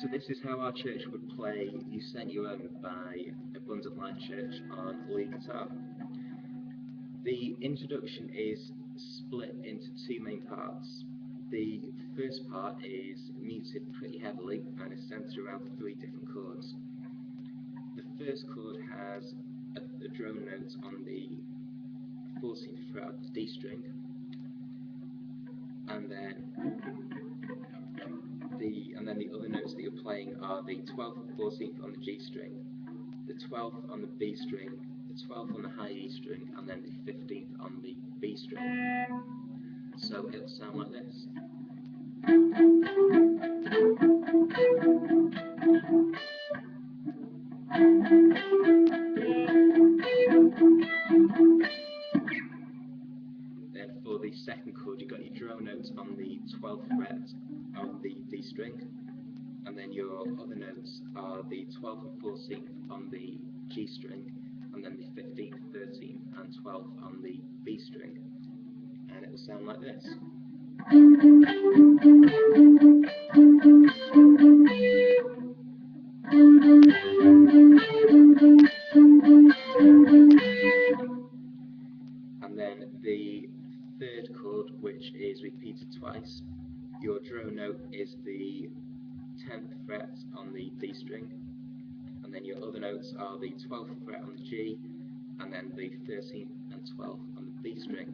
So this is how our church would play You Sent Your Own by Abundant Life Church on lead guitar. The introduction is split into two main parts. The first part is muted pretty heavily and is centered around three different chords. The first chord has a drone note on the 14th fret of the D string, and then the other notes that you're playing are the 12th and 14th on the G string, the 12th on the B string, the 12th on the high E string, and then the 15th on the B string. So it'll sound like this. Then for the second chord, you've got your drone notes on the 12th fret of the D string, and then your other notes are the 12th and 14th on the G string, and then the 15th, 13th, and 12th on the B string, and it will sound like this. And then the third chord, which is repeated twice, your drone note is the 10th fret on the D string, and then your other notes are the 12th fret on the G, and then the 13th and 12th on the B string.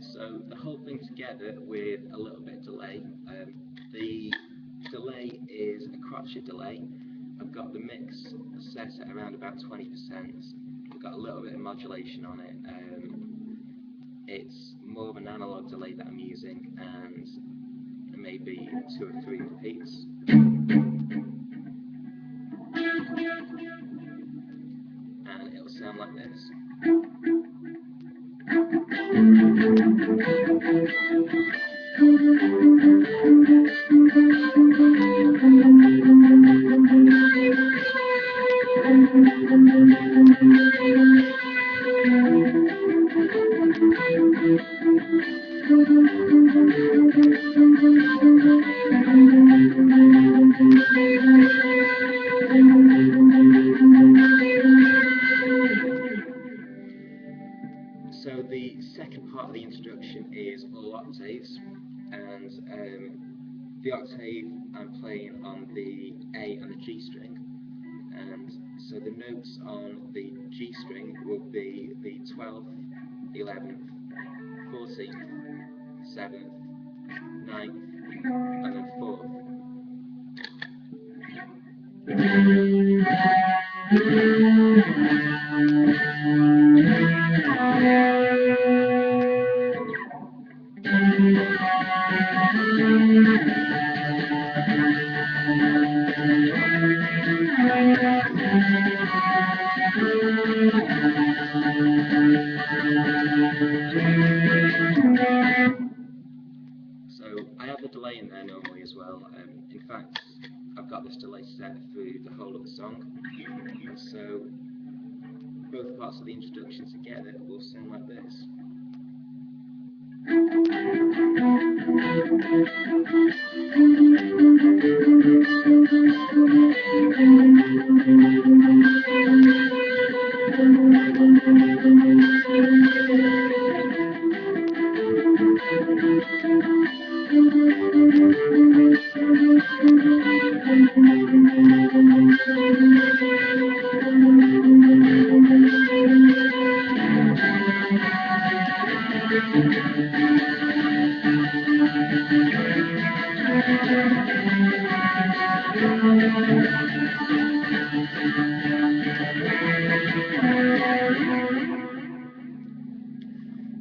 So the whole thing together with a little bit of delay. The delay is a crotchet delay. I've got the mix set at around about 20%. I've got a little bit of modulation on it. It's more of an analog delay that I'm using, and maybe 2 or 3 repeats. And it'll sound like this. So the second part of the introduction is all octaves, and the octave I'm playing on the A and the G string, and so the notes on the G string will be the 12th, 11th, 14th, 7th, 9th, and then 4th. So I have the delay in there normally as well. In fact, I've got this delay set through the whole of the song. And so both parts of the introduction together will sound like this.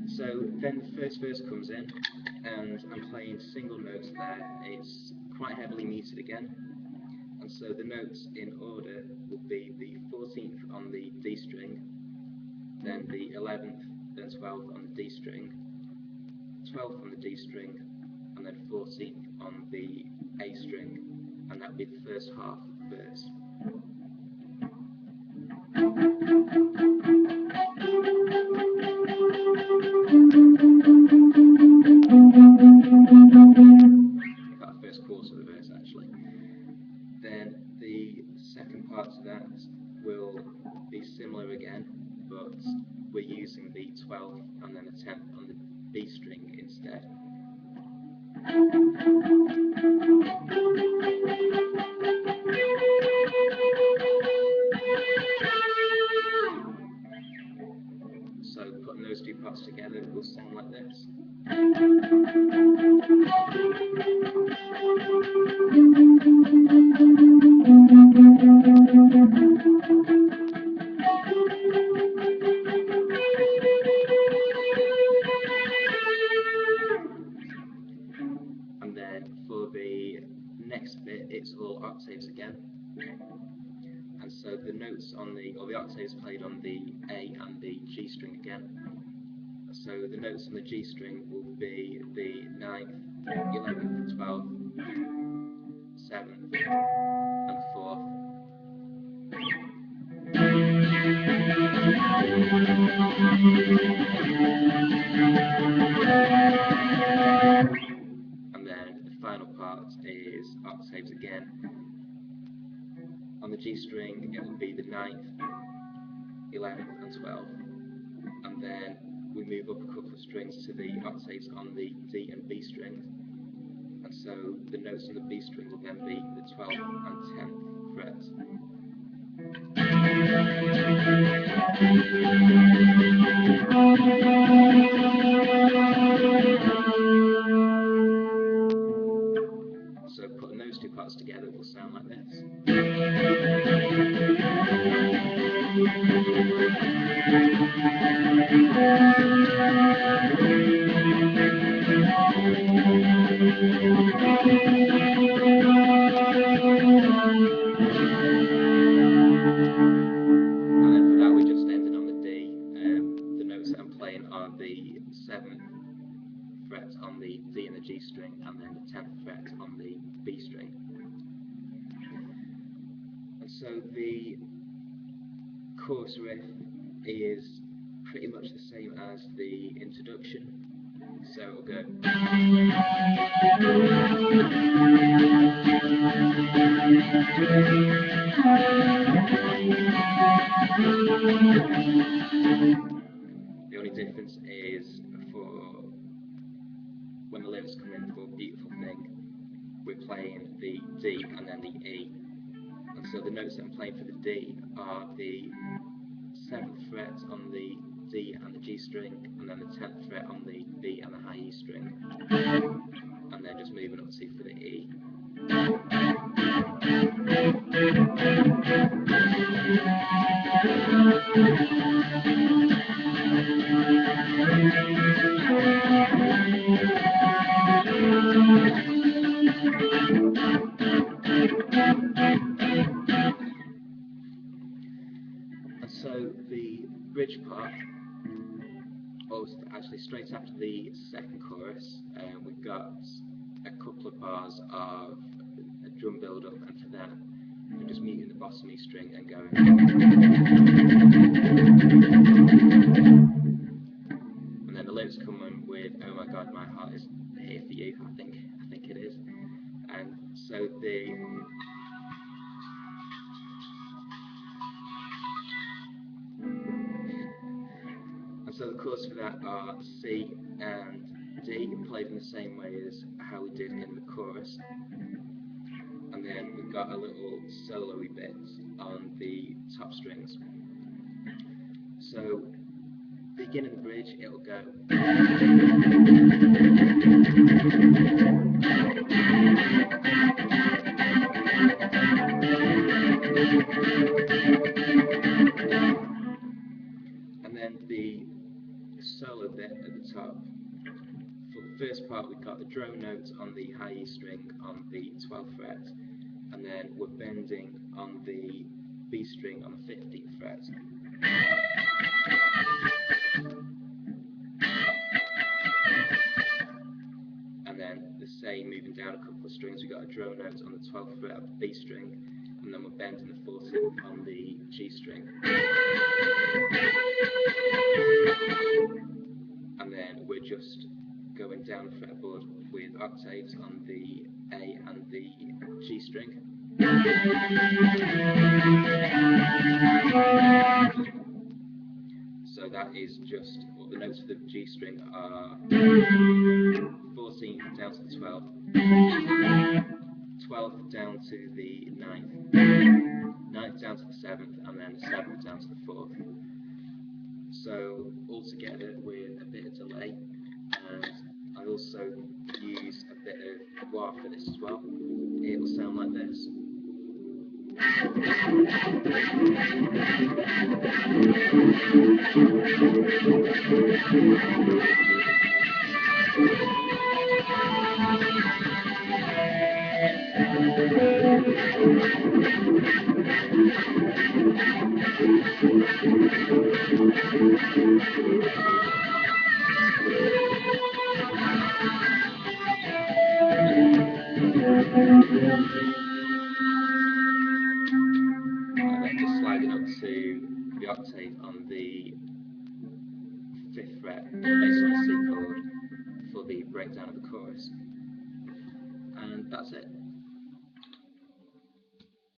So then the first verse comes in, and I'm playing single notes there. It's quite heavily muted again, and so the notes in order will be the 14th on the D string, then the 11th, then 12th on the D string, 12th on the D string, and then 14th on the A string, and that would be the first half of the verse. That first chorus of the verse, actually. Then the second part to that will be similar again, but we're using the 12th and then the 10th on the B string instead. So putting those two parts together, it will sound like this. And then for the next bit, it's all octaves again. And so the notes on the octaves played on the A and the G string again. So the notes on the G string will be the 9th, 11th, 12th, 7th, and 4th. And then the final part is octaves again. On the G string, it will be the 9th, 11th, and 12th. And then we move up a couple of strings to the octaves on the D and B strings. And so the notes on the B string will then be the 12th and 10th frets. So putting those two parts together, it will sound like this. On the 7th fret on the D and the G string, and then the 10th fret on the B string. And so the chorus riff is pretty much the same as the introduction. So it'll go. The only difference is for when the lyrics come in for Beautiful Thing, we're playing the D and then the E. And so the notes that I'm playing for the D are the 7th fret on the D and the G string, and then the 10th fret on the B and the high E string. And then just moving up to for the E. And so the bridge part, or actually straight after the second chorus, we've got a couple of bars of a drum build up, and for that we're just muting the bottom E string and going. And then the lyrics come in with "Oh my God, my heart is here for you." I think it is. And so the chords for that are C and D, played in the same way as how we did in the chorus. And then we've got a little solo-y bit on the top strings. So, beginning the bridge, it'll go. And then the solo bit at the top. For the first part, we've got the drone notes on the high E string on the 12th fret, and then we're bending on the B string on the 15th fret. say moving down a couple of strings, we've got a drone note on the 12th fret of the B string, and then we're bending the 14th on the G string. And then we're just going down the fretboard with octaves on the A and the G string. So that is just, well, the notes for the G string are 14th down to the 12th, 12th down to the 9th, 9th down to the 7th, and then the 7th down to the 4th. So altogether with a bit of delay, and I also use a bit of wah for this as well, it will sound like this. And then just sliding up to the octave on the 5th fret, based on the C chord, for the breakdown of the chorus. And that's it.